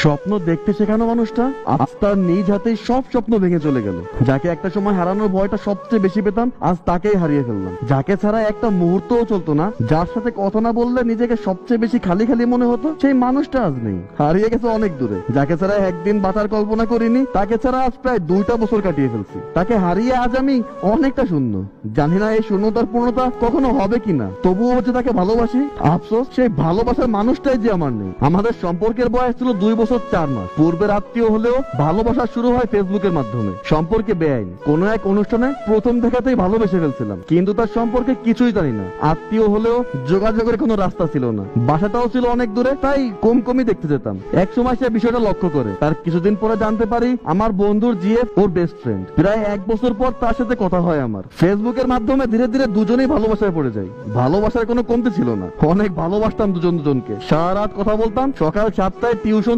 স্বপ্ন দেখতে শেখানো মানুষটা আজ তার নিজ হাতেই সব স্বপ্ন ভেঙে চলে গেল। যাকে একটা সময় হারানোর ভয়টা সবচেয়ে বেশি পেতাম, আজ তাকেই হারিয়ে ফেললাম। যাকে ছাড়া একটা মুহূর্তও চলতো না, যার সাথে কথা না বললে নিজেকে সবচেয়ে বেশি খালি খালি মনে হতো, সেই মানুষটা আজ নেই, হারিয়ে গেছে অনেক দূরে। যাকে ছাড়া একদিন বাঁচার কল্পনা করিনি, তাকে ছাড়া আজ প্রায় 2টা বছর কাটিয়ে ফেলছি। তাকে হারিয়ে আজ আমি অনেকটা শূন্য। জানি না এই শূন্যতার পূর্ণতা কখনো হবে কিনা, তবুও হচ্ছে তাকে ভালোবাসি। আফসোস, সেই ভালোবাসার মানুষটাই যে আমার নেই। আমাদের সম্পর্কের বয়স ছিল 2 বছর 4 মাস। পূর্বের আত্মীয় হলেও ভালোবাসা শুরু হয় ফেসবুকের মাধ্যমে। সম্পর্কে বেআইন কোন এক অনুষ্ঠানে প্রথম দেখাতেই ভালোবেসে ফেলছিলাম, কিন্তু তার সম্পর্কে কিছুই জানি না। আত্মীয় হলেও যোগাযোগের কোনো রাস্তা ছিল না, বাসাটাও ছিল অনেক দূরে, তাই কমই দেখতে যেতাম। এক সময় সে বিষয়টা লক্ষ্য করে। তার কিছুদিন পরে জানতে পারি আমার বন্ধুর জিএফ ওর বেস্ট ফ্রেন্ড। প্রায় 1 বছর পর তার সাথে কথা হয় আমার। ফেসবুকের মাধ্যমে ধীরে ধীরে দুজনেই ভালোবাসায় পড়ে যাই। ভালোবাসার কোনো কমতি ছিল না, অনেক ভালোবাসতাম দুজনকে। সারা রাত কথা বলতাম, সকাল 7টায় টিউশন